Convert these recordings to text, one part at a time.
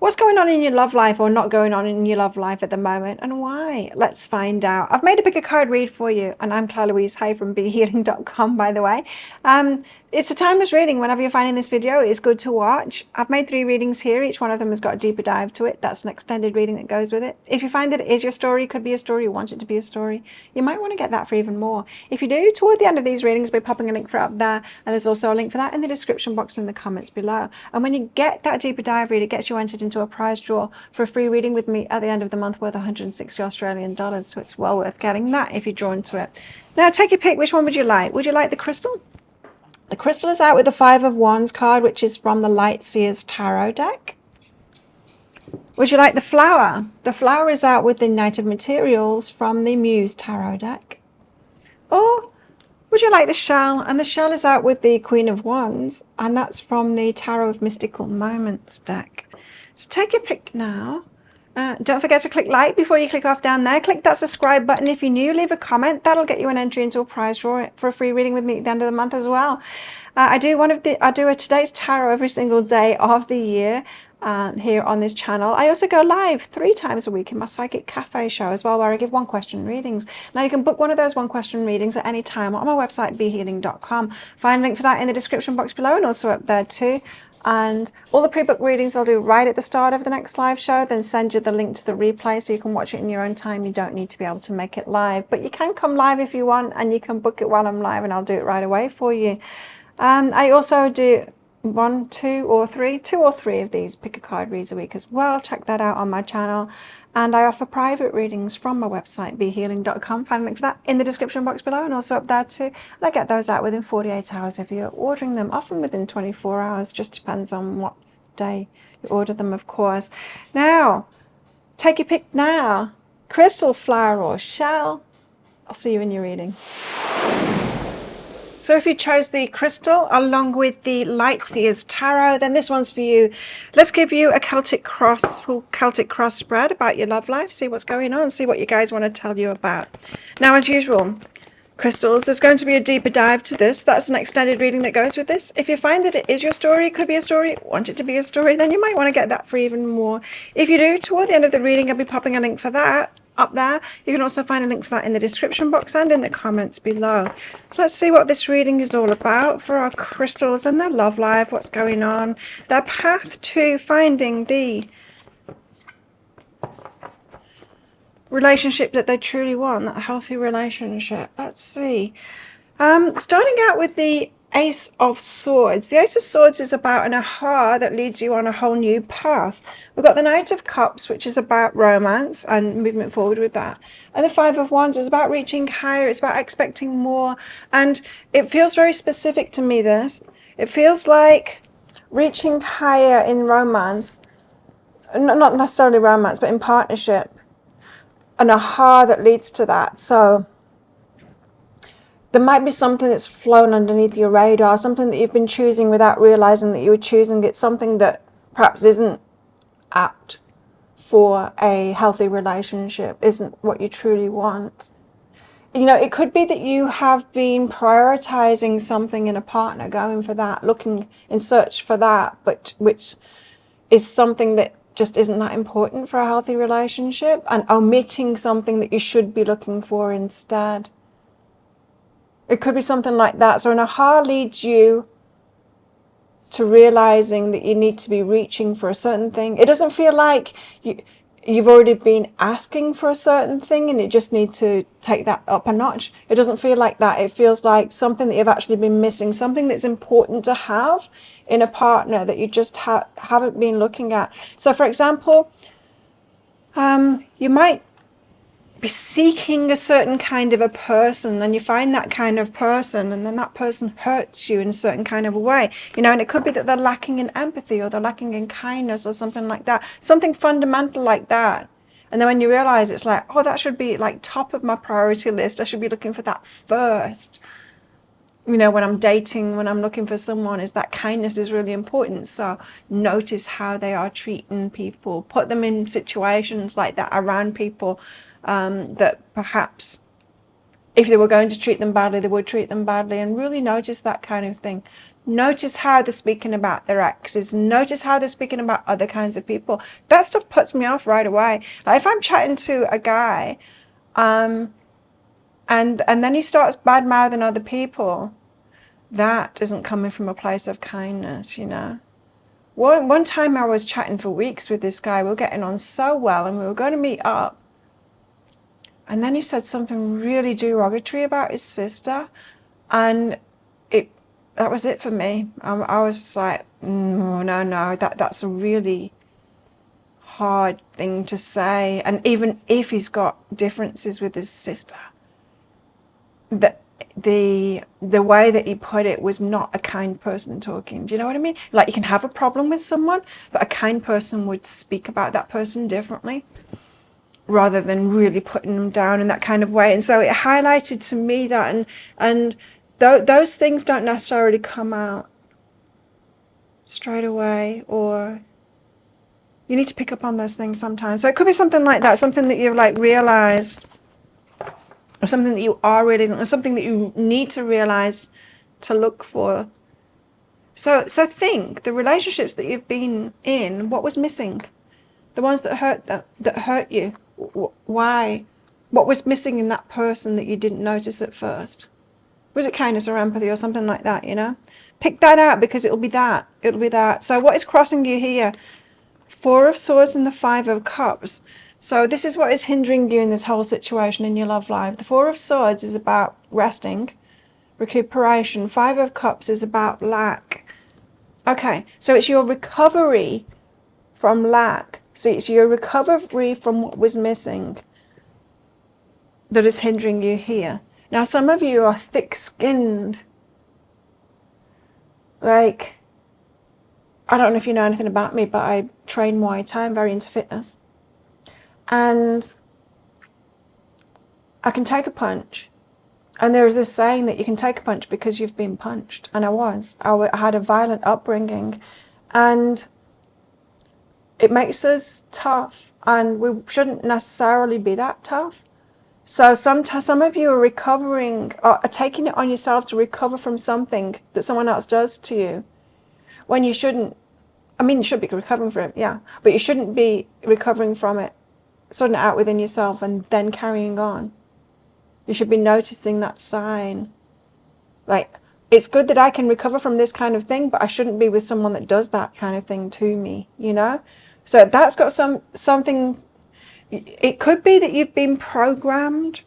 What's going on in your love life or not going on in your love life at the moment, and why? Let's find out. I've made a pick a card read for you, and I'm Claire Louise Hay from BeHealing.com, by the way. It's a timeless reading. Whenever you're finding this video, it's good to watch. I've made 3 readings here. Each one of them has got a deeper dive to it. That's an extended reading that goes with it. If you find that it is your story, could be a story, you want it to be a story, you might want to get that for even more. If you do, toward the end of these readings, I'll be popping a link for it up there, and there's also a link for that in the description box in the comments below. And when you get that deeper dive read, it gets you entered into a prize draw for a free reading with me at the end of the month worth 160 Australian dollars. So it's well worth getting that if you're drawn to it. Now take your pick. Which one would you like? Would you like the crystal? The crystal is out with the 5 of Wands card, which is from the Light Seers Tarot deck. Would you like the flower? The flower is out with the Knight of Materials from the Muse Tarot deck. Or would you like the shell? And the shell is out with the Queen of Wands, and that's from the Tarot of Mystical Moments deck. So take your pick now. Don't forget to click like before you click off down there. Click that subscribe button if you're new. Leave a comment. That'll get you an entry into a prize draw for a free reading with me at the end of the month as well. I do a today's tarot every single day of the year here on this channel. I also go live 3 times a week in my Psychic Cafe show as well, where I give 1 question readings. Now you can book one of those 1 question readings at any time on my website, BeHealing.com. Find a link for that in the description box below and also up there too. And all the pre-book readings I'll do right at the start of the next live show, then send you the link to the replay so you can watch it in your own time. You don't need to be able to make it live, but you can come live if you want, and you can book it while I'm live and I'll do it right away for you. I also do 2 or 3 of these pick a card reads a week as well. Check that out on my channel. And I offer private readings from my website, BeHealing.com. Find a link for that in the description box below and also up there too. And I get those out within 48 hours if you're ordering them, often within 24 hours, just depends on what day you order them, of course. Now, take your pick now. Crystal, flower, or shell. I'll see you in your reading. So if you chose the crystal along with the Light Seers Tarot, then this one's for you. Let's give you a full Celtic cross spread about your love life. See what's going on. See what you guys want to tell you about. Now, as usual, crystals, there's going to be a deeper dive to this. That's an extended reading that goes with this. If you find that it is your story, it could be a story, want it to be a story, then you might want to get that for even more. If you do, toward the end of the reading, I'll be popping a link for that up there. You can also find a link for that in the description box and in the comments below. So let's see what this reading is all about for our crystals and their love life, what's going on, their path to finding the relationship that they truly want, that healthy relationship. Let's see. Starting out with the Ace of Swords. The Ace of Swords is about an aha that leads you on a whole new path. We've got the Knight of Cups, which is about romance and movement forward with that. And the 5 of Wands is about reaching higher. It's about expecting more. And it feels very specific to me, this. It feels like reaching higher in romance. Not necessarily romance, but in partnership. An aha that leads to that. So there might be something that's flown underneath your radar, something that you've been choosing without realizing that you were choosing it, something that perhaps isn't apt for a healthy relationship, isn't what you truly want. You know, it could be that you have been prioritizing something in a partner, going for that, looking in search for that, but which is something that just isn't that important for a healthy relationship, and omitting something that you should be looking for instead. It could be something like that. So an aha leads you to realizing that you need to be reaching for a certain thing. It doesn't feel like you've already been asking for a certain thing and you just need to take that up a notch. It doesn't feel like that. It feels like something that you've actually been missing, something that's important to have in a partner that you just haven't been looking at. So for example, you might be seeking a certain kind of a person, and you find that kind of person, and then that person hurts you in a certain kind of a way, you know, and it could be that they're lacking in empathy, or they're lacking in kindness, or something like that, something fundamental like that. And then when you realize, it's like, oh, that should be like top of my priority list. I should be looking for that first. You know, when I'm dating, when I'm looking for someone, is that kindness is really important. So notice how they are treating people, put them in situations like that around people that perhaps if they were going to treat them badly, they would treat them badly, and really notice that kind of thing. Notice how they're speaking about their exes. Notice how they're speaking about other kinds of people. That stuff puts me off right away. Like if I'm chatting to a guy, and then he starts bad mouthing other people, that isn't coming from a place of kindness, you know. One time I was chatting for weeks with this guy. We were getting on so well, and we were going to meet up. And then he said something really derogatory about his sister, and that was it for me. I was just like, no, that's a really hard thing to say. And even if he's got differences with his sister, the way that he put it was not a kind person talking. Do you know what I mean? Like, you can have a problem with someone, but a kind person would speak about that person differently rather than really putting them down in that kind of way. And so it highlighted to me that, and those things don't necessarily come out straight away, or you need to pick up on those things sometimes. So it could be something like that, something that you've like realized, or something that you are realizing, or something that you need to realize to look for. So think, the relationships that you've been in, what was missing? The ones that hurt you. Why? What was missing in that person that you didn't notice at first? Was it kindness or empathy or something like that, you know? Pick that out, because it'll be that. It'll be that. So what is crossing you here? 4 of Swords and the 5 of Cups. So this is what is hindering you in this whole situation in your love life. The 4 of Swords is about resting, recuperation. 5 of Cups is about lack. Okay, so it's your recovery from lack. So it's your recovery from what was missing that is hindering you here. Now, some of you are thick-skinned. Like, I don't know if you know anything about me, but I train Muay Thai. I'm very into fitness. And I can take a punch. And there is this saying that you can take a punch because you've been punched. And I had a violent upbringing. And it makes us tough. And we shouldn't necessarily be that tough. So some of you are recovering, are taking it on yourself to recover from something that someone else does to you, when you shouldn't. I mean, you should be recovering from it, yeah, but you shouldn't be recovering from it, sorting it out within yourself and then carrying on. You should be noticing that sign. Like, it's good that I can recover from this kind of thing, but I shouldn't be with someone that does that kind of thing to me, you know? So that's got something. It could be that you've been programmed,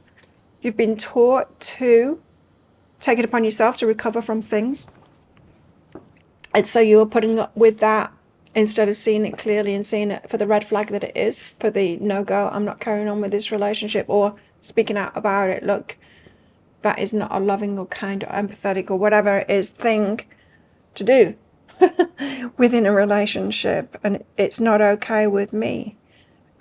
you've been taught to take it upon yourself to recover from things. And so you're putting up with that instead of seeing it clearly and seeing it for the red flag that it is, for the no-go, I'm not carrying on with this relationship, or speaking out about it. Look, that is not a loving or kind or empathetic or whatever it is thing to do within a relationship, and it's not okay with me.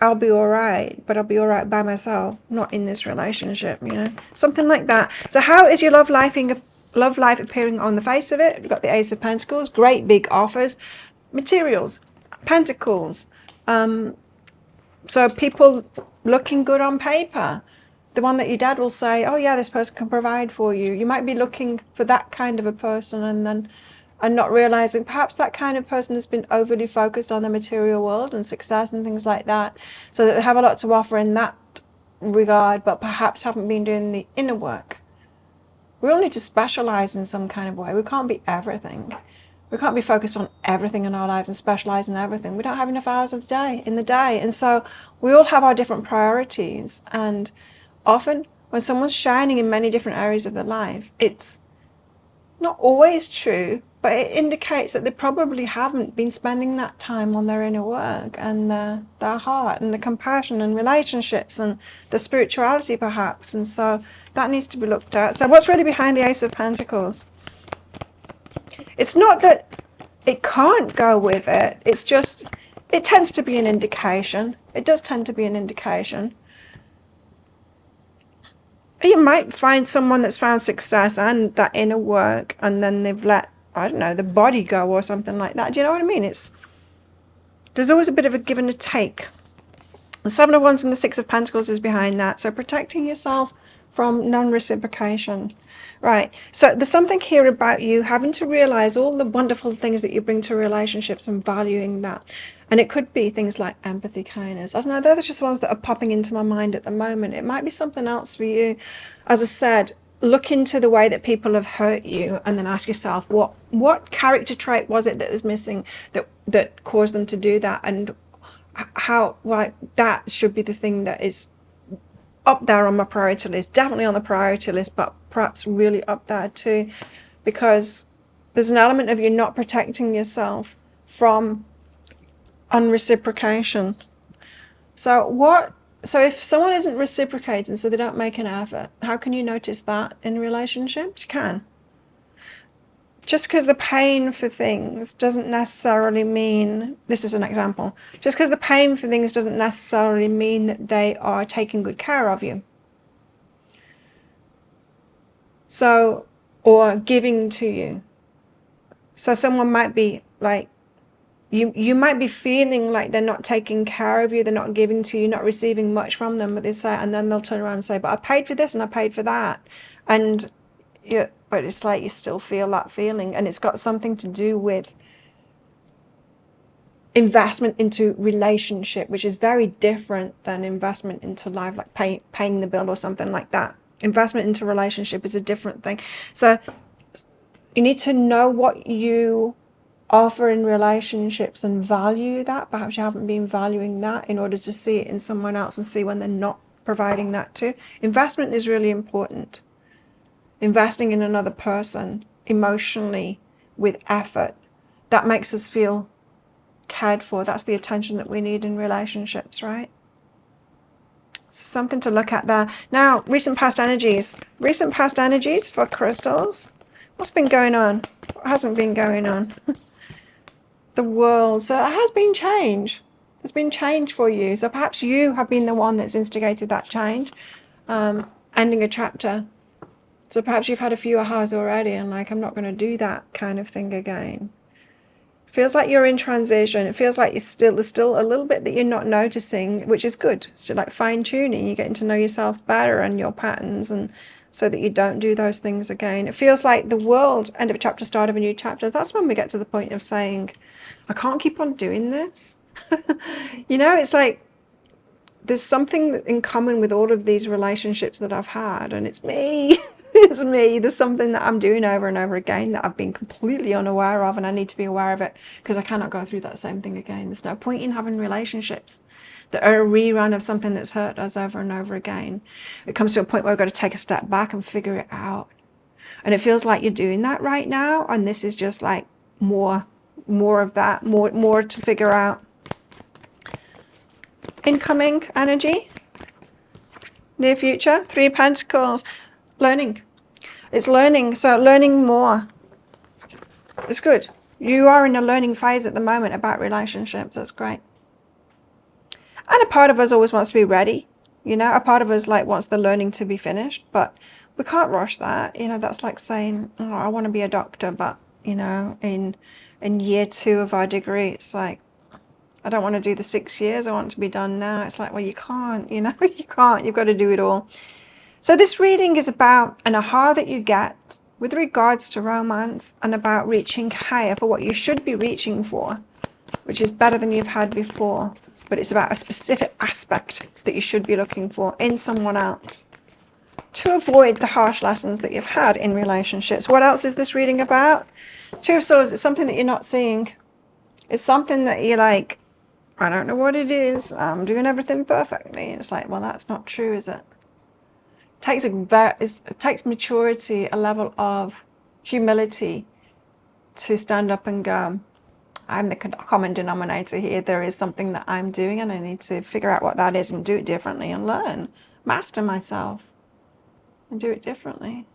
I'll be all right, but I'll be all right by myself, not in this relationship, you know, something like that. So how is your love life appearing on the face of it? We've got the Ace of Pentacles, great big offers, materials, pentacles. So people looking good on paper. The one that your dad will say, oh yeah, this person can provide for you. You might be looking for that kind of a person, and not realizing perhaps that kind of person has been overly focused on the material world and success and things like that, so that they have a lot to offer in that regard, but perhaps haven't been doing the inner work. We all need to specialize in some kind of way. We can't be everything. We can't be focused on everything in our lives and specialize in everything. We don't have enough hours in the day. And so we all have our different priorities. And often when someone's shining in many different areas of their life, it's not always true, but it indicates that they probably haven't been spending that time on their inner work and their heart and the compassion and relationships and the spirituality perhaps. And so that needs to be looked at. So what's really behind the Ace of Pentacles? It's not that it can't go with it. It's just, it tends to be an indication. It does tend to be an indication. You might find someone that's found success and that inner work, and then they've let, I don't know, the body go or something like that. Do you know what I mean? There's always a bit of a give and a take. The Seven of Wands and the Six of Pentacles is behind that. So protecting yourself from non-reciprocation. Right. So there's something here about you having to realize all the wonderful things that you bring to relationships and valuing that. And it could be things like empathy, kindness. I don't know. They're just ones that are popping into my mind at the moment. It might be something else for you. As I said, look into the way that people have hurt you and then ask yourself, what character trait was it that is missing that caused them to do that? And how, like, that should be the thing that is up there on my priority list, definitely on the priority list, but perhaps really up there too, because there's an element of you not protecting yourself from unreciprocation. So if someone isn't reciprocating, so they don't make an effort, how can you notice that in relationships? You can. Just because the pain for things doesn't necessarily mean, this is an example, just because the pain for things doesn't necessarily mean that they are taking good care of you. So, or giving to you. So someone might be like, you might be feeling like they're not taking care of you, they're not giving to you, not receiving much from them, but they say, and then they'll turn around and say, but I paid for this and I paid for that. And yeah, but it's like you still feel that feeling, and it's got something to do with investment into relationship, which is very different than investment into life, like paying the bill or something like that. Investment into relationship is a different thing. So you need to know what you offer in relationships and value that. Perhaps you haven't been valuing that in order to see it in someone else and see when they're not providing that too. Investment is really important. Investing in another person emotionally with effort, that makes us feel cared for. That's the attention that we need in relationships, right? So something to look at there. Now, recent past energies. Recent past energies for crystals. What's been going on? What hasn't been going on? The world. So it has been change. There's been change for you. So perhaps you have been the one that's instigated that change. Ending a chapter. So perhaps you've had a few ahas already and like, I'm not going to do that kind of thing again. It feels like you're in transition. It feels like there's still a little bit that you're not noticing, which is good. It's still like fine tuning. You're getting to know yourself better and your patterns, and so that you don't do those things again. It feels like the world, end of a chapter, start of a new chapter. That's when we get to the point of saying, I can't keep on doing this. You know, it's like, there's something in common with all of these relationships that I've had, and it's me. It's me. There's something that I'm doing over and over again that I've been completely unaware of, and I need to be aware of it because I cannot go through that same thing again. There's no point in having relationships that are a rerun of something that's hurt us over and over again. It comes to a point where we've got to take a step back and figure it out. And it feels like you're doing that right now, and this is just like more of that, more to figure out. Incoming energy, near future, 3 Pentacles, learning. It's learning, so learning more. It's good. You are in a learning phase at the moment about relationships. That's great. And a part of us always wants to be ready. You know, a part of us like wants the learning to be finished, but we can't rush that. You know, that's like saying, oh, I want to be a doctor, but you know, in year 2 of our degree, it's like, I don't want to do the 6 years. I want to be done now. It's like, well, you can't, you know, you can't. You've got to do it all. So this reading is about an aha that you get with regards to romance and about reaching higher for what you should be reaching for, which is better than you've had before. But it's about a specific aspect that you should be looking for in someone else to avoid the harsh lessons that you've had in relationships. What else is this reading about? 2 of Swords. It's something that you're not seeing. It's something that you're like, I don't know what it is. I'm doing everything perfectly. And it's like, well, that's not true, is it? It takes maturity, a level of humility to stand up and go, I'm the common denominator here. There is something that I'm doing and I need to figure out what that is and do it differently and learn, master myself and do it differently.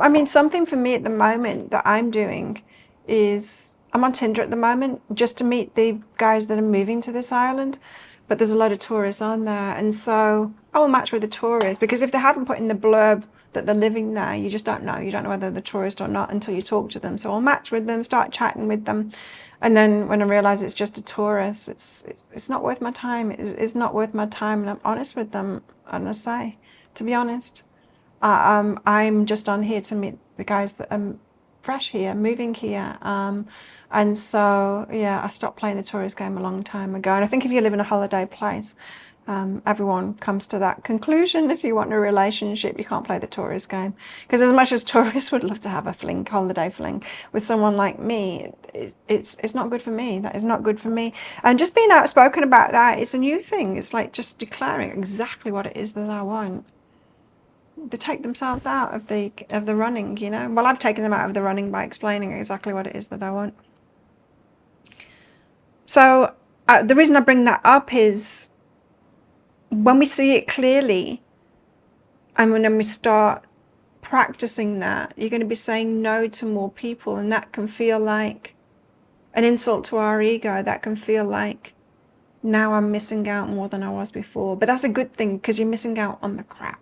I mean, something for me at the moment that I'm doing is I'm on Tinder at the moment just to meet the guys that are moving to this island, but there's a lot of tourists on there, and so I will match with the tourists, because if they haven't put in the blurb that they're living there. You just don't know. You don't know whether they're tourist or not until you talk to them. So I'll match with them, start chatting with them. And then when I realize it's just a tourist, it's not worth my time. It's not worth my time. And I'm honest with them. And I say, to be honest, I'm just on here to meet the guys that are fresh here, moving here. And so, yeah, I stopped playing the tourist game a long time ago. And I think if you live in a holiday place, everyone comes to that conclusion. If you want a relationship, you can't play the tourist game. Because as much as tourists would love to have a fling, holiday fling, with someone like me, it's not good for me. That is not good for me. And just being outspoken about that, it's a new thing. It's like just declaring exactly what it is that I want. They take themselves out of the running, you know. Well, I've taken them out of the running by explaining exactly what it is that I want. So the reason I bring that up is when we see it clearly, and when we start practicing that, you're going to be saying no to more people, and that can feel like an insult to our ego. That can feel like now I'm missing out more than I was before. But that's a good thing, because you're missing out on the crap.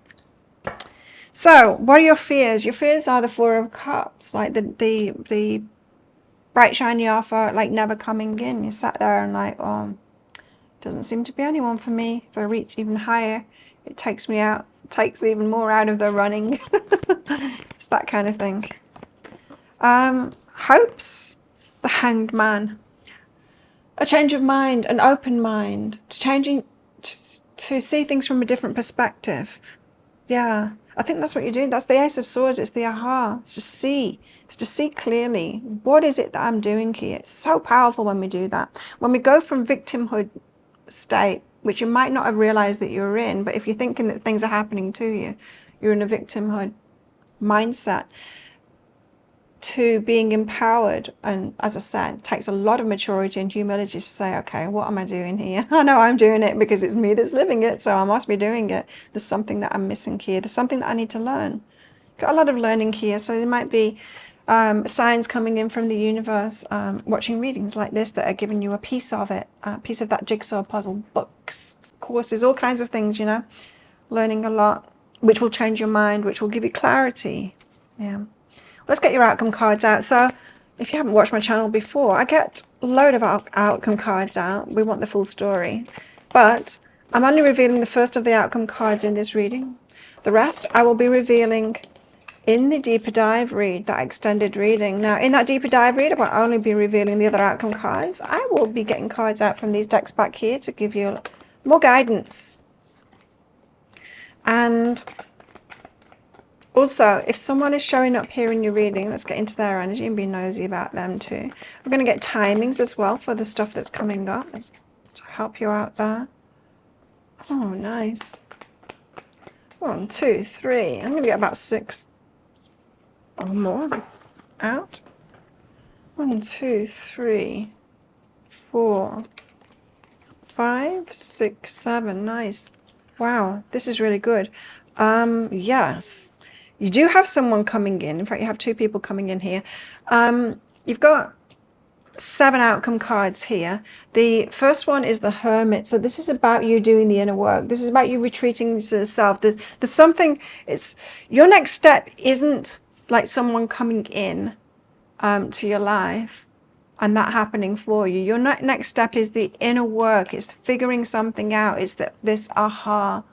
So what are your fears? Your fears are the Four of Cups, like the bright shiny offer, like never coming in. You sat there and like, oh, doesn't seem to be anyone for me. If I reach even higher, it takes me out, takes even more out of the running. It's that kind of thing. Hopes, the Hanged Man. A change of mind, an open mind, to see things from a different perspective. Yeah, I think that's what you're doing. That's the Ace of Swords. It's the aha. It's to see. It's to see clearly. What is it that I'm doing here? It's so powerful when we do that. When we go from victimhood state, which you might not have realized that you're in, but if you're thinking that things are happening to you, you're in a victimhood mindset, to being empowered. And as I said, it takes a lot of maturity and humility to say, okay, what am I doing here? I know I'm doing it because it's me that's living it, so I must be doing it. There's something that I'm missing here. There's something that I need to learn. Got a lot of learning here, so there might be signs coming in from the universe, watching readings like this that are giving you a piece of it, a piece of that jigsaw puzzle, books, courses, all kinds of things, you know, learning a lot, which will change your mind, which will give you clarity. Yeah. Let's get your outcome cards out. So if you haven't watched my channel before, I get a load of outcome cards out. We want the full story. But I'm only revealing the first of the outcome cards in this reading. The rest I will be revealing in the deeper dive read, that extended reading. Now, in that deeper dive read, I won't only be revealing the other outcome cards. I will be getting cards out from these decks back here to give you more guidance. And also, if someone is showing up here in your reading, let's get into their energy and be nosy about them too. We're going to get timings as well for the stuff that's coming up to help you out there. Oh, nice. 1, 2, 3. I'm going to get about 6 or more out. 1, 2, 3, 4, 5, 6, 7. Nice. Wow, this is really good. Yes. You do have someone coming in. In fact, you have 2 people coming in here. You've got 7 outcome cards here. The first one is the Hermit. So this is about you doing the inner work. This is about you retreating to the self. There's something, it's your next step isn't like someone coming in to your life and that happening for you. Your next step is the inner work. It's figuring something out. It's this aha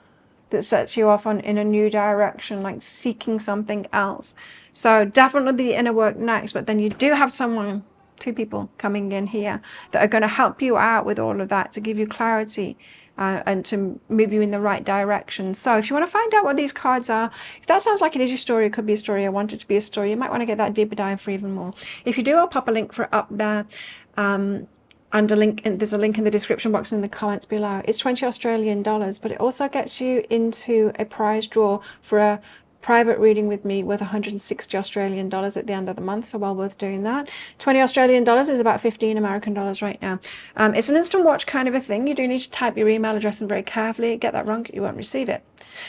that sets you off in a new direction, like seeking something else. So definitely the inner work next, but then you do have someone, 2 people coming in here that are going to help you out with all of that, to give you clarity and to move you in the right direction. So if you want to find out what these cards are, if that sounds like it is your story, it could be a story, I want it to be a story, you might want to get that deeper dive for even more. If you do, I'll pop a link for it up there. Under link, and there's a link in the description box in the comments below. It's 20 Australian dollars, but it also gets you into a prize draw for a private reading with me worth 160 Australian dollars at the end of the month, so well worth doing that. 20 Australian dollars is about 15 American dollars right now. It's an instant watch kind of a thing. You do need to type your email address in very carefully. Get that wrong, you won't receive it.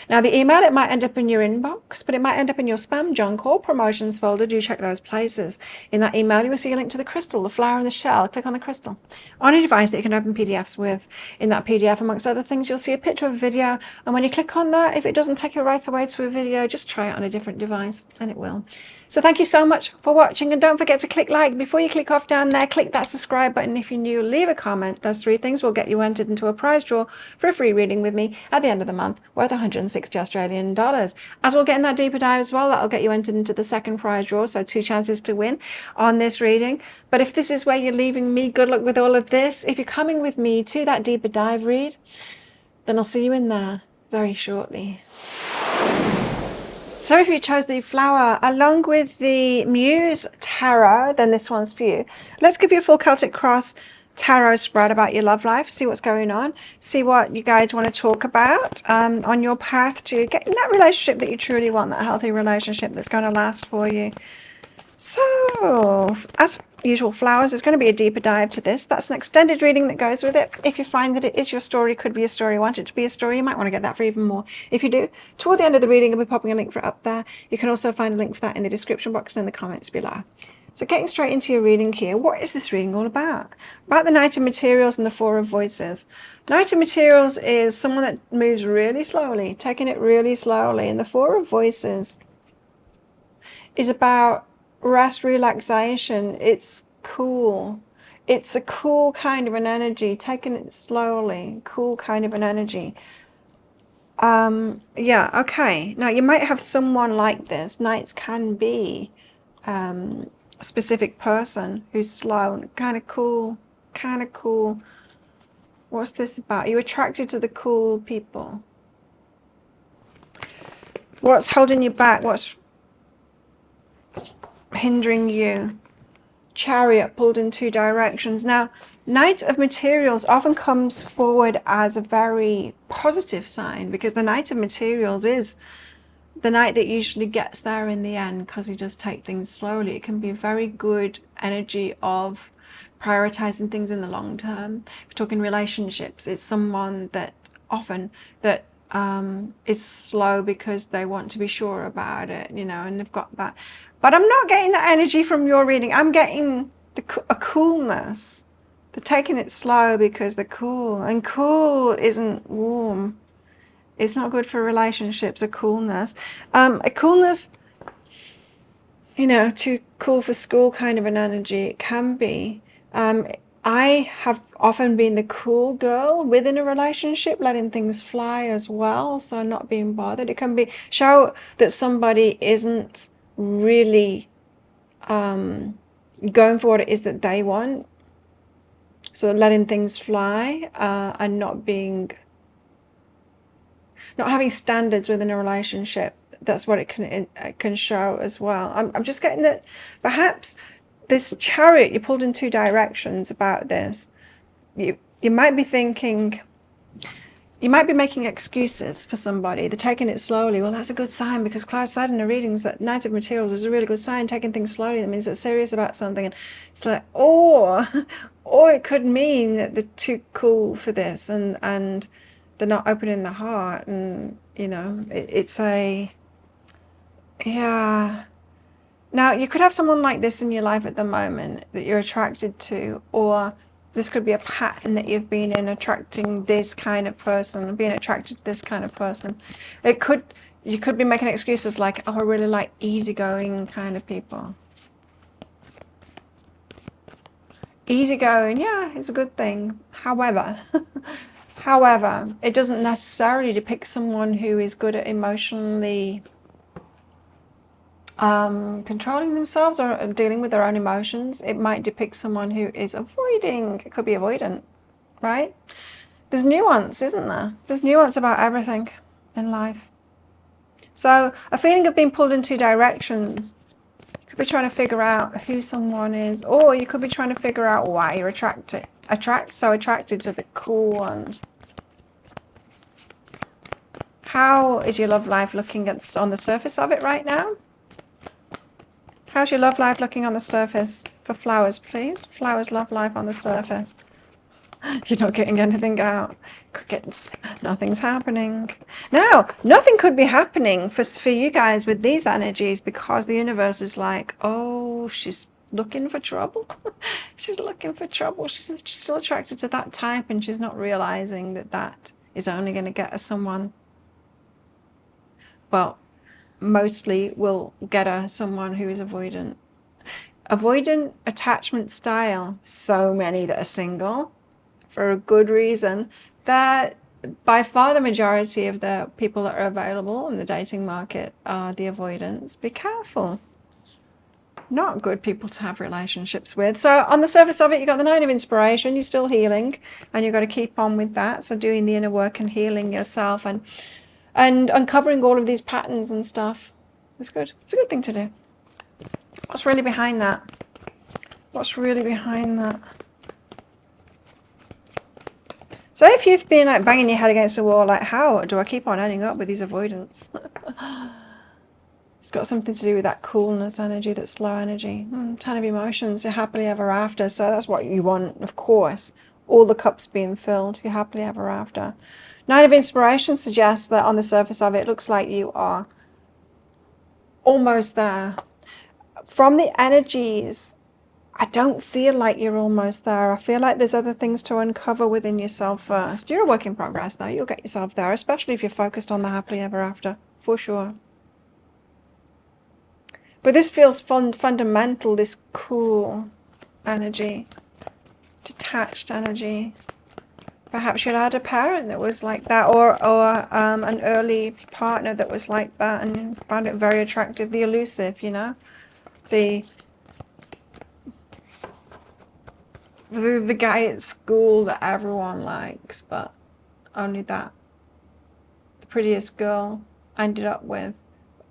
Now, the email, it might end up in your inbox, but it might end up in your spam, junk, or promotions folder. Do check those places. In that email, you will see a link to the crystal, the flower and the shell. Click on the crystal. On a device that you can open PDFs with. In that PDF, amongst other things, you'll see a picture of a video. And when you click on that, if it doesn't take you right away to a video, just try it on a different device, and it will. So thank you so much for watching, and don't forget to click like. Before you click off down there, click that subscribe button if you're new. Leave a comment. Those 3 things will get you entered into a prize draw for a free reading with me at the end of the month, worth 160 Australian dollars. As we'll get in that deeper dive as well, that'll get you entered into the second prize draw, so 2 chances to win on this reading. But if this is where you're leaving me, good luck with all of this. If you're coming with me to that deeper dive read, then I'll see you in there very shortly. So if you chose the flower along with the Muse Tarot, then this one's for you. Let's give you a full Celtic Cross tarot spread about your love life, see what's going on, see what you guys want to talk about on your path to getting that relationship that you truly want, that healthy relationship that's going to last for you. So, as usual, flowers, there's going to be a deeper dive to this. That's an extended reading that goes with it. If you find that it is your story, could be a story, want it to be a story, you might want to get that for even more. If you do, toward the end of the reading, I'll be popping a link for it up there. You can also find a link for that in the description box and in the comments below. So getting straight into your reading here, what is this reading all about? About the Knight of Materials and the Four of Voices. Knight of Materials is someone that moves really slowly, taking it really slowly. And the Four of Voices is about rest, relaxation. It's cool. It's a cool kind of an energy, taking it slowly, cool kind of an energy. Yeah, okay. Now you might have someone like this. Knights can be a specific person who's slow and kind of cool, kind of cool. What's this about? You're attracted to the cool people. What's holding you back? What's hindering you? Chariot pulled in 2 directions. Now, Knight of Materials often comes forward as a very positive sign, because the Knight of Materials is the knight that usually gets there in the end, because he does take things slowly. It can be a very good energy of prioritizing things in the long term. If we're talking relationships, it's someone that often that is slow because they want to be sure about it, you know, and they've got that. But I'm not getting that energy from your reading. I'm getting a coolness. They're taking it slow because they're cool, and cool isn't warm. It's not good for relationships. A coolness, you know, too cool for school kind of an energy. It can be. I have often been the cool girl within a relationship, letting things fly as well, so not being bothered. It can be show that somebody isn't really going for what it is that they want, so letting things fly and not having standards within a relationship. That's what it can show as well. I'm just getting that perhaps this Chariot, you pulled in 2 directions about this. You might be thinking, you might be making excuses for somebody. They're taking it slowly. Well, that's a good sign, because Claire said in the readings that Knight of Materials is a really good sign. Taking things slowly, that means they're serious about something. And it's like, or it could mean that they're too cool for this, and they're not opening the heart. And, you know, it's a, yeah. Now, you could have someone like this in your life at the moment that you're attracted to, or this could be a pattern that you've been in, attracting this kind of person, being attracted to this kind of person. You could be making excuses like, oh, I really like easygoing kind of people. Easygoing, yeah, it's a good thing. However, it doesn't necessarily depict someone who is good at emotionally controlling themselves or dealing with their own emotions. It might depict someone who is avoiding. It could be avoidant, right? There's nuance, isn't there? There's nuance about everything in life. So a feeling of being pulled in 2 directions. You could be trying to figure out who someone is, or you could be trying to figure out why you're so attracted to the cool ones. How is your love life looking on the surface of it right now? How's your love life looking on the surface? For flowers, please. Flowers, love life on the surface. You're not getting anything out. Could get Nothing's happening. Now, nothing could be happening for you guys with these energies because the universe is like, oh, she's looking for trouble. She's looking for trouble. She's still attracted to that type, and she's not realizing that that is only going to get her someone, well, mostly will get her someone who is avoidant. Avoidant attachment style. So many that are single for a good reason. That by far the majority of the people that are available in the dating market are the avoidants. Be careful. Not good people to have relationships with. So on the surface of it, you got the Nine of Inspiration. You're still healing, and you've got to keep on with that. So doing the inner work and healing yourself and uncovering all of these patterns and stuff. It's good. It's a good thing to do. What's really behind that? What's really behind that? So if you've been like banging your head against the wall, like, how do I keep on ending up with these avoidants? It's got something to do with that coolness energy, that slow energy. Ton of emotions, you're happily ever after. So that's what you want, of course. All the cups being filled, you're happily ever after. Nine of Inspiration suggests that on the surface of it, it looks like you are almost there. From the energies, I don't feel like you're almost there. I feel like there's other things to uncover within yourself first. You're a work in progress, though. You'll get yourself there, especially if you're focused on the happily ever after, for sure. But this feels fundamental, this cool energy, detached energy. Perhaps you'd had a parent that was like that, or an early partner that was like that and found it very attractive, the elusive, you know? The guy at school that everyone likes, but only that the prettiest girl I ended up with,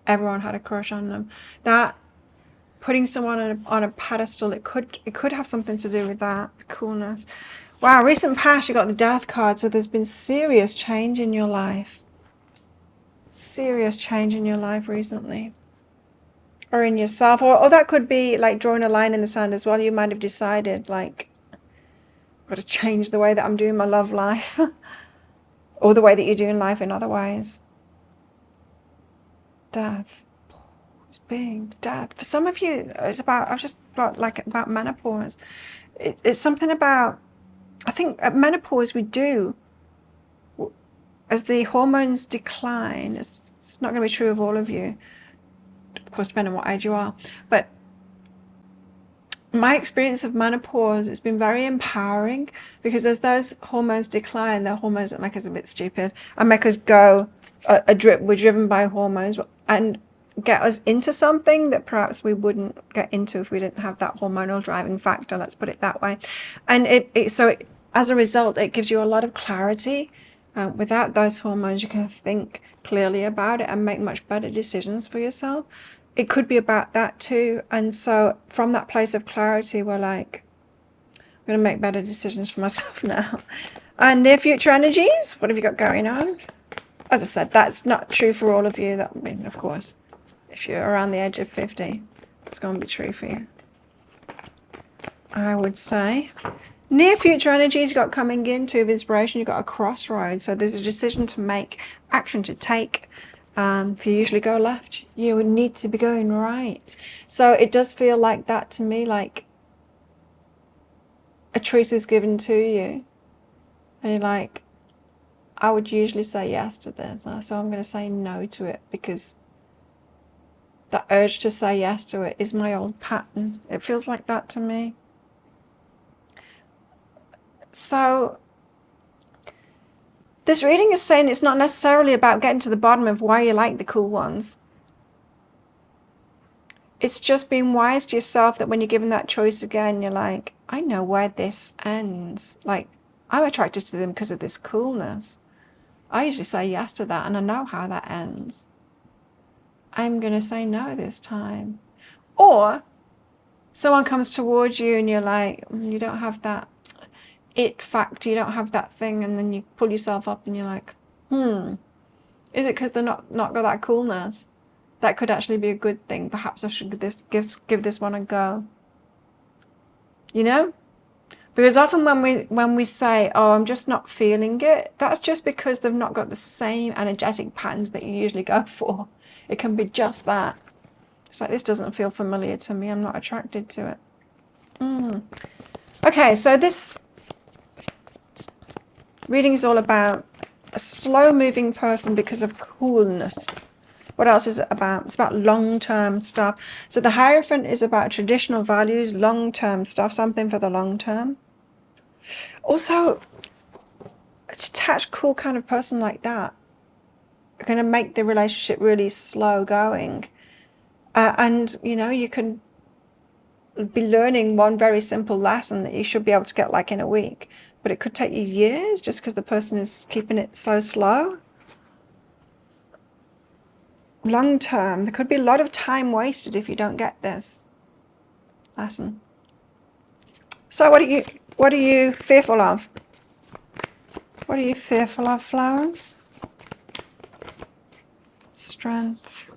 everyone had a crush on them. That putting someone on a pedestal, it could have something to do with that, the coolness. Wow, recent past, you got the Death card, so there's been serious change in your life. Serious change in your life recently. Or in yourself, or that could be like drawing a line in the sand as well. You might have decided, like, got to change the way that I'm doing my love life or the way that you're doing life in other ways. Death. It's big. Death. For some of you, it's about, I've just got like about menopause. It's something about, I think at menopause we do, as the hormones decline, it's not going to be true of all of you, of course, depending on what age you are, but my experience of menopause, it's been very empowering, because as those hormones decline, the hormones that make us a bit stupid and make us go we're driven by hormones and get us into something that perhaps we wouldn't get into if we didn't have that hormonal driving factor, let's put it that way. And as a result, it gives you a lot of clarity. Without those hormones, you can think clearly about it and make much better decisions for yourself. It could be about that too. And so from that place of clarity, we're like, I'm going to make better decisions for myself now. And near future energies, what have you got going on? As I said, that's not true for all of you. That, I mean, of course, if you're around the age of 50, it's going to be true for you. I would say. Near future energies you've got coming in, Two of Inspiration, you've got a crossroads. So there's a decision to make, action to take. If you usually go left, you would need to be going right. So it does feel like that to me, like a choice is given to you. And you're like, I would usually say yes to this, so I'm going to say no to it, because the urge to say yes to it is my old pattern. It feels like that to me. So this reading is saying it's not necessarily about getting to the bottom of why you like the cool ones. It's just being wise to yourself that when you're given that choice again, you're like, I know where this ends. Like, I'm attracted to them because of this coolness. I usually say yes to that, and I know how that ends. I'm going to say no this time. Or someone comes towards you and you're like, you don't have that it factor, you don't have that thing, and then you pull yourself up and you're like, is it because they're not got that coolness? That could actually be a good thing. Perhaps I should give this one a go. You know? Because often when we say, oh, I'm just not feeling it, that's just because they've not got the same energetic patterns that you usually go for. It can be just that. It's like, this doesn't feel familiar to me. I'm not attracted to it. Okay, so this reading is all about a slow-moving person because of coolness. What else is it about? It's about long-term stuff. So the Hierophant is about traditional values, long-term stuff, something for the long term. Also, a detached, cool kind of person like that are going to make the relationship really slow going. And, you know, you can be learning one very simple lesson that you should be able to get like in a week. But it could take you years just because the person is keeping it so slow. Long term, there could be a lot of time wasted if you don't get this lesson. So what are you fearful of? What are you fearful of, flowers? Strength.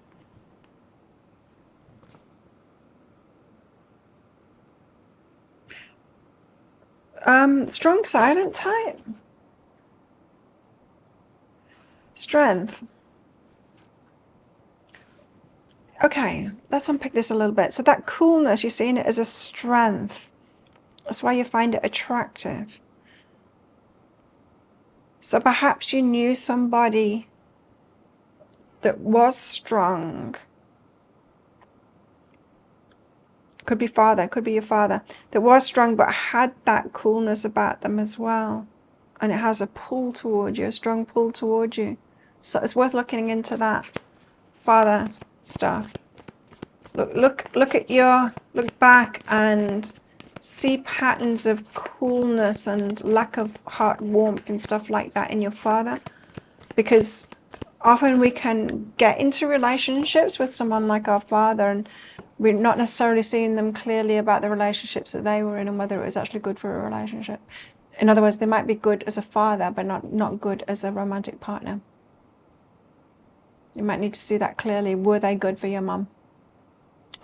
Strong silent type. Strength. Okay, let's unpick this a little bit. So that coolness, you're seeing it as a strength. That's why you find it attractive. So perhaps you knew somebody that was strong. Could be father, could be your father. That was strong but had that coolness about them as well. And it has a pull toward you, a strong pull toward you. So it's worth looking into that father stuff. Look back and see patterns of coolness and lack of heart warmth and stuff like that in your father. Because often we can get into relationships with someone like our father and we're not necessarily seeing them clearly about the relationships that they were in and whether it was actually good for a relationship. In other words, they might be good as a father, but not good as a romantic partner. You might need to see that clearly. Were they good for your mum?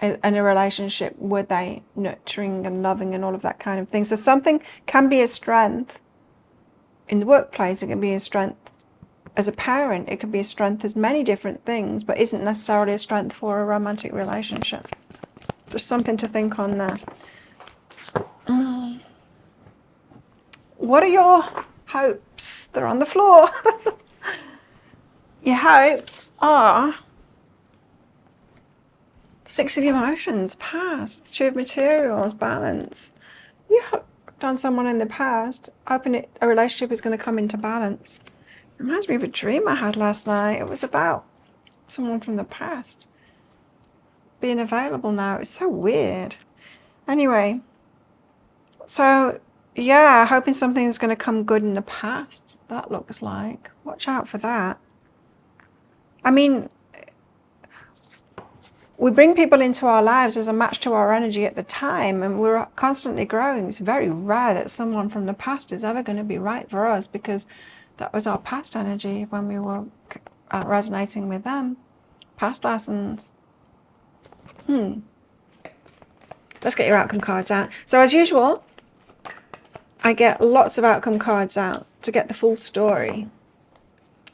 In a relationship, were they nurturing and loving and all of that kind of thing? So something can be a strength in the workplace. It can be a strength as a parent. It can be a strength as many different things, but isn't necessarily a strength for a romantic relationship. There's something to think on there. What are your hopes? They're on the floor. Your hopes are Six of Emotions, past, Two of Materials, balance. You hooked on someone in the past, hoping a relationship is going to come into balance. It reminds me of a dream I had last night. It was about someone from the past being available now. It's so weird. Anyway, so yeah, hoping something is going to come good in the past. That looks like. Watch out for that. I mean, we bring people into our lives as a match to our energy at the time, and we're constantly growing. It's very rare that someone from the past is ever going to be right for us because that was our past energy when we were resonating with them. Past lessons. Let's get your outcome cards out. So as usual, I get lots of outcome cards out to get the full story.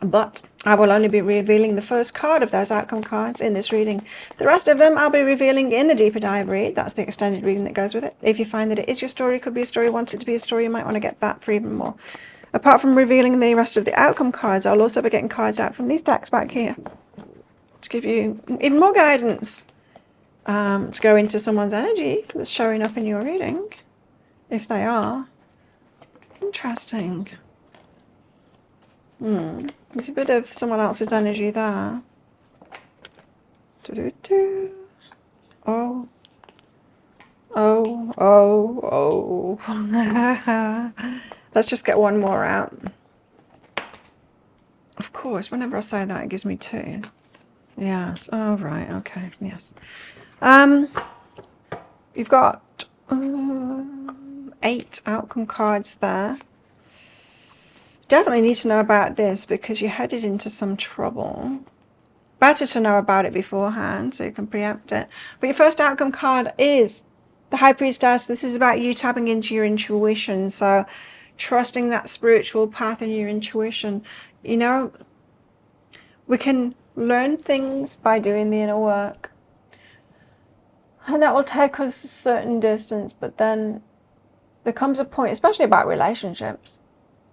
But I will only be revealing the first card of those outcome cards in this reading. The rest of them I'll be revealing in the deeper dive read. That's the extended reading that goes with it. If you find that it is your story, could be a story, want it to be a story, you might want to get that for even more. Apart from revealing the rest of the outcome cards, I'll also be getting cards out from these decks back here to give you even more guidance to go into someone's energy that's showing up in your reading, if they are. Interesting. There's a bit of someone else's energy there. Do-do-do. Oh. Let's just get one more out. Of course, whenever I say that, it gives me two. Yes. Oh, right. Okay. Yes. You've got 8 outcome cards there. Definitely need to know about this because you're headed into some trouble. Better to know about it beforehand so you can preempt it. But your first outcome card is The High Priestess, this is about you tapping into your intuition. So trusting that spiritual path and your intuition. You know, we can learn things by doing the inner work. And that will take us a certain distance, but then there comes a point, especially about relationships,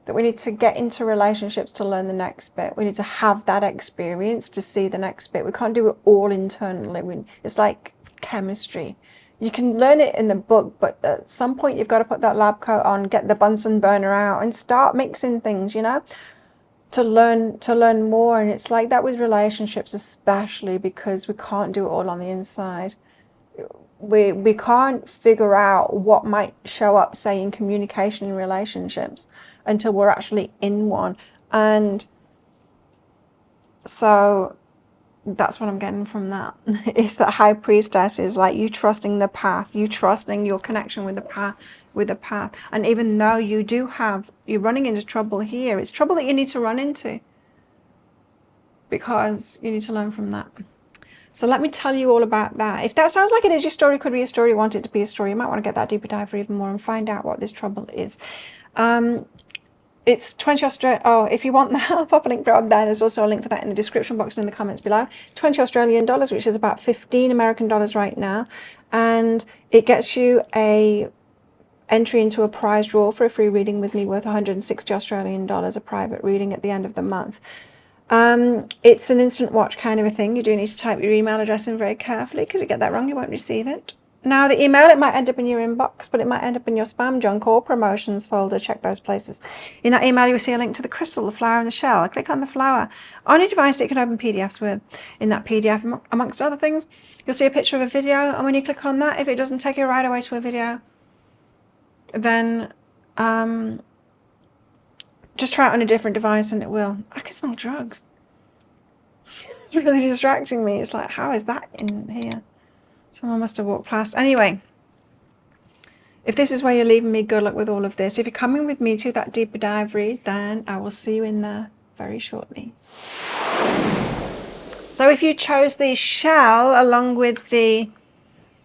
that we need to get into relationships to learn the next bit. We need to have that experience to see the next bit. We can't do it all internally. It's like chemistry. You can learn it in the book, but at some point you've got to put that lab coat on, get the Bunsen burner out and start mixing things, you know, to learn more. And it's like that with relationships, especially because we can't do it all on the inside. We can't figure out what might show up, say, in communication in relationships until we're actually in one. And so that's what I'm getting from that. Is that High Priestess is like you trusting the path, you trusting your connection with the path. And even though you're running into trouble here, it's trouble that you need to run into because you need to learn from that. So let me tell you all about that. If that sounds like it is your story, could be a story, want it to be a story, you might want to get that deeper dive for even more and find out what this trouble is. It's 20 Australia. Oh, if you want that, I'll pop a link up there. There's also a link for that in the description box and in the comments below. 20 Australian dollars, which is about 15 American dollars right now. And it gets you a entry into a prize draw for a free reading with me worth 160 Australian dollars, a private reading at the end of the month. It's an instant watch kind of a thing. You do need to type your email address in very carefully because you get that wrong, you won't receive it. Now the email, it might end up in your inbox, but it might end up in your spam, junk or promotions folder. Check those places. In that email, you'll see a link to the crystal, the flower and the shell. Click on the flower on your device that you can open PDFs with. In that PDF, amongst other things, you'll see a picture of a video. And when you click on that, if it doesn't take you right away to a video, then just try it on a different device and it will. I can smell drugs. It's really distracting me. It's like, how is that in here? Someone must have walked past. Anyway, if this is where you're leaving me, good luck with all of this. If you're coming with me to that deeper dive read, then I will see you in there very shortly. So if you chose the shell along with the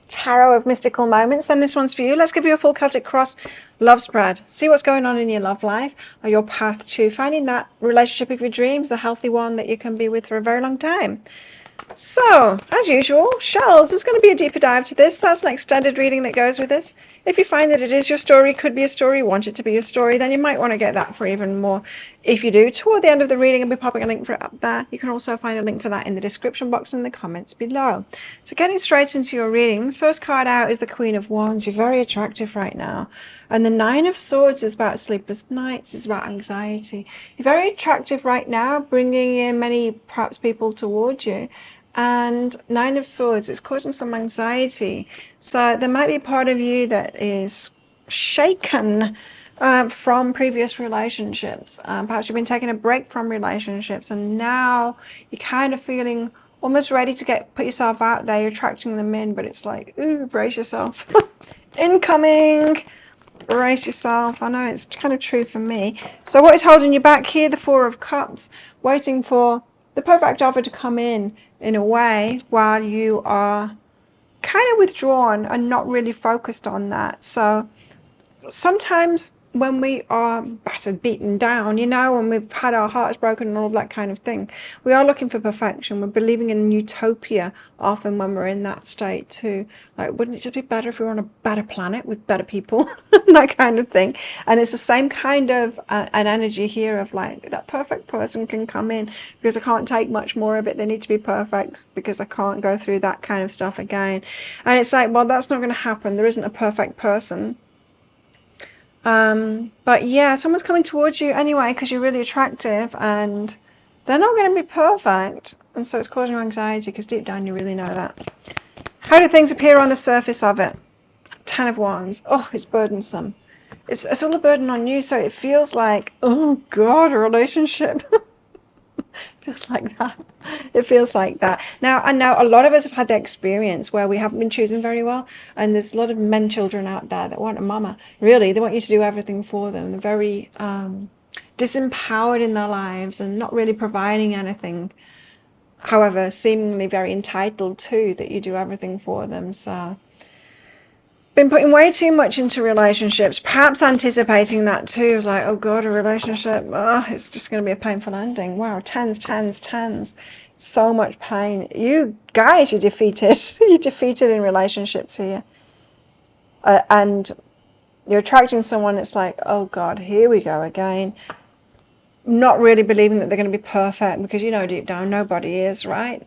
Tarot of Mystical Moments, then this one's for you. Let's give you a full Celtic Cross love spread. See what's going on in your love life or your path to finding that relationship of your dreams, the healthy one that you can be with for a very long time. So, as usual, shells, there's going to be a deeper dive to this. That's an extended reading that goes with this. If you find that it is your story, could be a story, want it to be your story, then you might want to get that for even more. If you do, toward the end of the reading, I'll be popping a link for it up there. You can also find a link for that in the description box and the comments below. So getting straight into your reading, the first card out is the Queen of Wands. You're very attractive right now. And the Nine of Swords is about sleepless nights, it's about anxiety. You're very attractive right now, bringing in many, perhaps, people towards you. And Nine of Swords is causing some anxiety. So there might be a part of you that is shaken from previous relationships. Perhaps you've been taking a break from relationships and now you're kind of feeling almost ready to put yourself out there. You're attracting them in, but it's like, ooh, brace yourself. Incoming. Brace yourself. I know it's kind of true for me. So what is holding you back here? The Four of Cups. Waiting for the perfect offer to come in a way while you are kind of withdrawn and not really focused on that. So sometimes when we are battered, beaten down, you know, when we've had our hearts broken and all of that kind of thing, we are looking for perfection. We're believing in utopia often when we're in that state too. Like, wouldn't it just be better if we were on a better planet with better people? That kind of thing. And it's the same kind of an energy here of like, that perfect person can come in because I can't take much more of it. They need to be perfect because I can't go through that kind of stuff again. And it's like, well, that's not going to happen. There isn't a perfect person. But yeah, someone's coming towards you anyway because you're really attractive and they're not going to be perfect. And so it's causing you anxiety because deep down you really know that. How do things appear on the surface of it? Ten of Wands. Oh, it's burdensome. It's all a burden on you. So it feels like, oh God, a relationship. Feels like that. It feels like that. Now, I know a lot of us have had the experience where we haven't been choosing very well, and there's a lot of men children out there that want a mama. Really, they want you to do everything for them. They're very disempowered in their lives and not really providing anything. However, seemingly very entitled too, that you do everything for them. So been putting way too much into relationships, perhaps anticipating that too. Like, oh God, a relationship, it's just going to be a painful ending. Wow, tens. So much pain. You guys, you're defeated. You're defeated in relationships here. And you're attracting someone, it's like, oh God, here we go again. Not really believing that they're going to be perfect, because you know deep down nobody is, right?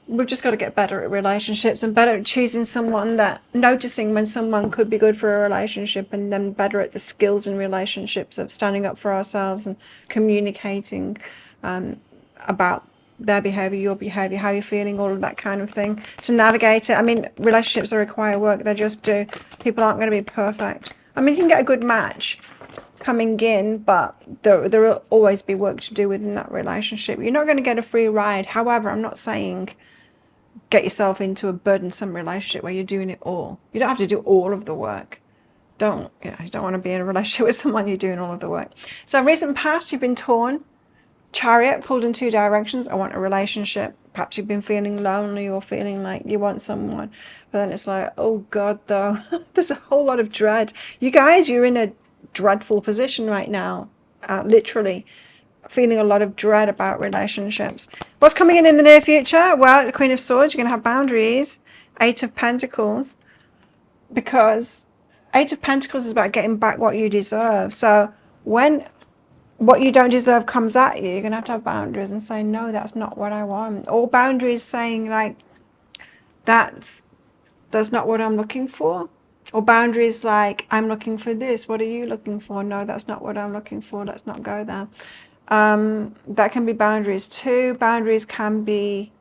We've just got to get better at relationships and better at choosing someone, that noticing when someone could be good for a relationship, and then better at the skills in relationships of standing up for ourselves and communicating about their behavior, your behavior, how you're feeling, all of that kind of thing, to navigate it. I mean, relationships that require work, they just do. People aren't going to be perfect. I mean, you can get a good match coming in, but there will always be work to do within that relationship. You're not going to get a free ride. However, I'm not saying get yourself into a burdensome relationship where you're doing it all. You don't have to do all of the work. You don't want to be in a relationship with someone you're doing all of the work. So recent past, you've been torn. Chariot, pulled in two directions. I want a relationship. Perhaps you've been feeling lonely or feeling like you want someone. But then it's like, oh God, though, there's a whole lot of dread. You guys, you're in a dreadful position right now. Literally feeling a lot of dread about relationships. What's coming in the near future? Well, the Queen of Swords, you're going to have boundaries. Eight of Pentacles. Because Eight of Pentacles is about getting back what you deserve. So when what you don't deserve comes at you, you're going to have boundaries and say, no, that's not what I want. Or boundaries saying, like, that's not what I'm looking for. Or boundaries like, I'm looking for this. What are you looking for? No, that's not what I'm looking for. Let's not go there. That can be boundaries too. Boundaries can be,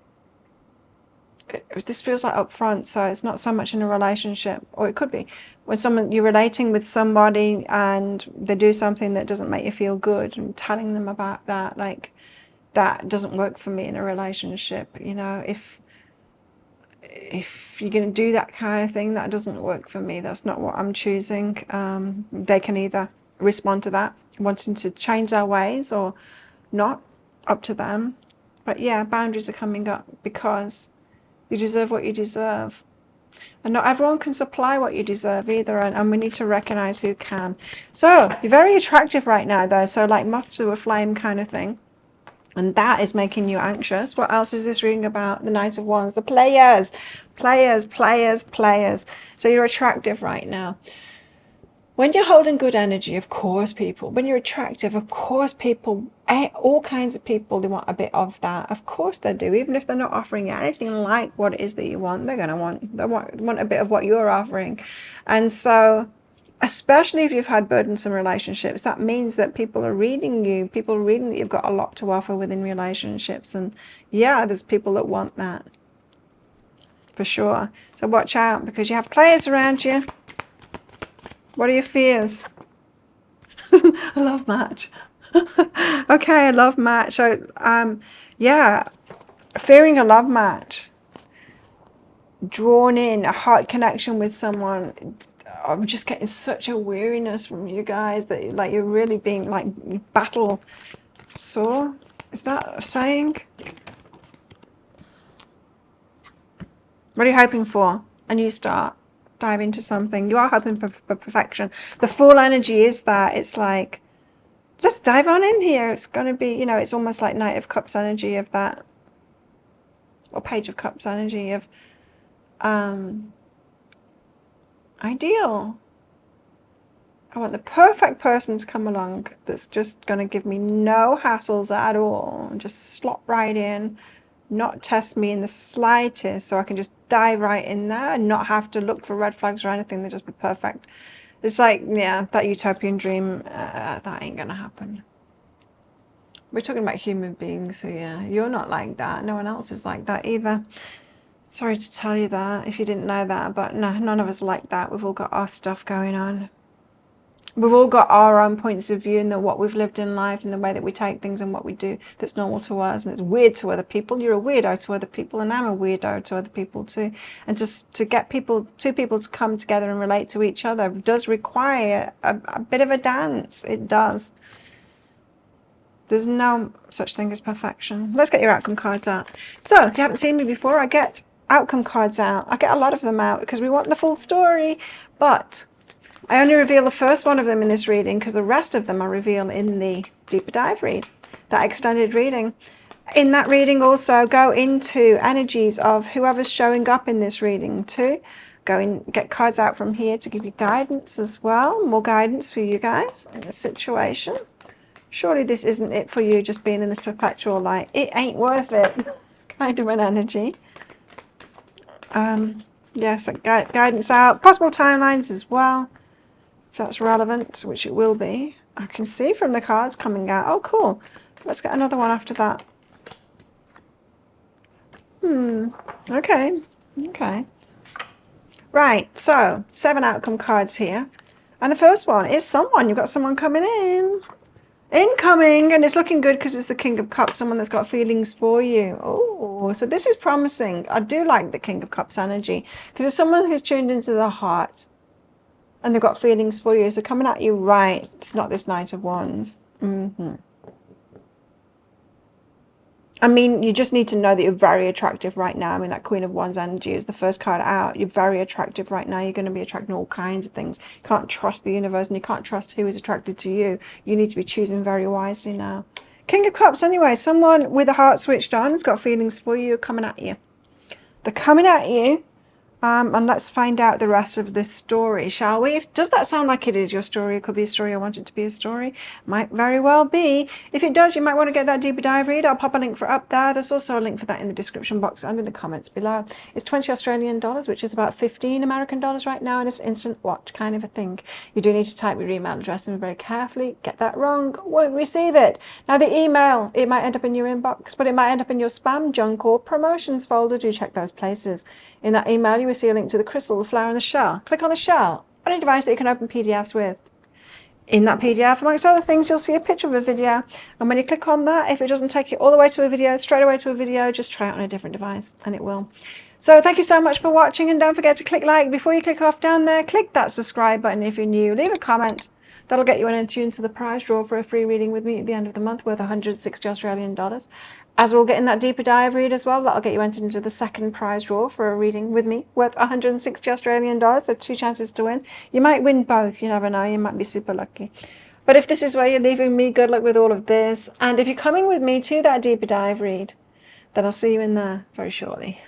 this feels like upfront, so it's not so much in a relationship, or it could be when you're relating with somebody and they do something that doesn't make you feel good, and telling them about that, like, that doesn't work for me in a relationship. You know, if you're going to do that kind of thing, that doesn't work for me. That's not what I'm choosing. They can either respond to that, wanting to change their ways, or not, up to them. But yeah, boundaries are coming up because you deserve what you deserve. And not everyone can supply what you deserve either, and we need to recognize who can. So you're very attractive right now, though, so like moth to a flame kind of thing. And that is making you anxious. What else is this reading about? The Knight of Wands, the players. So you're attractive right now. When you're holding good energy, of course, people, when you're attractive, of course, people, all kinds of people, they want a bit of that. Of course they do. Even if they're not offering you anything like what it is that you want, they want a bit of what you're offering. And so, especially if you've had burdensome relationships, that means that people are reading that you've got a lot to offer within relationships. And yeah, there's people that want that, for sure. So watch out, because you have players around you. What are your fears? A love match. Okay, a love match. So, yeah, fearing a love match. Drawn in, a heart connection with someone. I'm just getting such a weariness from you guys that, like, you're really being, like, battle sore. Is that a saying? What are you hoping for? A new start. Dive into something. You are hoping for perfection. The full energy is that. It's like, let's dive on in here. It's going to be, you know, it's almost like Knight of Cups energy of that, or Page of Cups energy of ideal. I want the perfect person to come along that's just going to give me no hassles at all, and just slot right in, not test me in the slightest, so I can just dive right in there and not have to look for red flags or anything. They'll just be perfect. It's like, yeah, that utopian dream, that ain't gonna happen. We're talking about human beings here. You're not like that. No one else is like that either. Sorry to tell you that if you didn't know that, but no, none of us are like that. We've all got our stuff going on. We've all got our own points of view, and what we've lived in life, and the way that we take things and what we do that's normal to us, and it's weird to other people. You're a weirdo to other people, and I'm a weirdo to other people too. And just to get two people to come together and relate to each other does require a bit of a dance. It does. There's no such thing as perfection. Let's get your outcome cards out. So if you haven't seen me before, I get outcome cards out. I get a lot of them out because we want the full story, but I only reveal the first one of them in this reading because the rest of them I reveal in the deeper dive read, that extended reading. In that reading also go into energies of whoever's showing up in this reading too. Go and get cards out from here to give you guidance as well. More guidance for you guys in this situation. Surely this isn't it for you, just being in this perpetual light. It ain't worth it kind of an energy. Yes, guidance out. Possible timelines as well, if that's relevant, which it will be. I can see from the cards coming out. Oh, cool. Let's get another one after that. Okay. Okay. Right, so 7 outcome cards here. And the first one is someone. You've got someone coming in. Incoming, and it's looking good because it's the King of Cups, someone that's got feelings for you. Oh, so this is promising. I do like the King of Cups energy because it's someone who's tuned into the heart and they've got feelings for you. So coming at you right. It's not this Knight of Wands. I mean, you just need to know that you're very attractive right now. I mean, that Queen of Wands energy is the first card out. You're very attractive right now. You're going to be attracting all kinds of things. You can't trust the universe and you can't trust who is attracted to you. You need to be choosing very wisely now. King of Cups anyway, someone with a heart switched on has got feelings for you coming at you. They're coming at you. And let's find out the rest of this story, shall we? Does that sound like it is your story? It could be a story I want it to be a story. Might very well be. If it does, you might want to get that deeper dive read. I'll pop a link for up there. There's also a link for that in the description box and in the comments below. It's 20 Australian dollars, which is about 15 American dollars right now, and it's instant watch kind of a thing. You do need to type your email address in very carefully. Get that wrong, won't receive it. Now the email, it might end up in your inbox, but it might end up in your spam, junk, or promotions folder. Do check those places. In that email, you will see a link to the crystal, the flower, and the shell. Click on the shell on a device that you can open PDFs with. In that PDF, amongst other things, you'll see a picture of a video. And when you click on that, if it doesn't take you all the way to a video, straight away to a video, just try it on a different device, and it will. So thank you so much for watching, and don't forget to click like. Before you click off down there, click that subscribe button if you're new. Leave a comment. That'll get you an entry into the prize draw for a free reading with me at the end of the month worth 160 Australian dollars. As we'll get in that deeper dive read as well, that'll get you entered into the second prize draw for a reading with me worth 160 Australian dollars, so 2 chances to win. You might win both, you never know, you might be super lucky. But if this is where you're leaving me, good luck with all of this. And if you're coming with me to that deeper dive read, then I'll see you in there very shortly.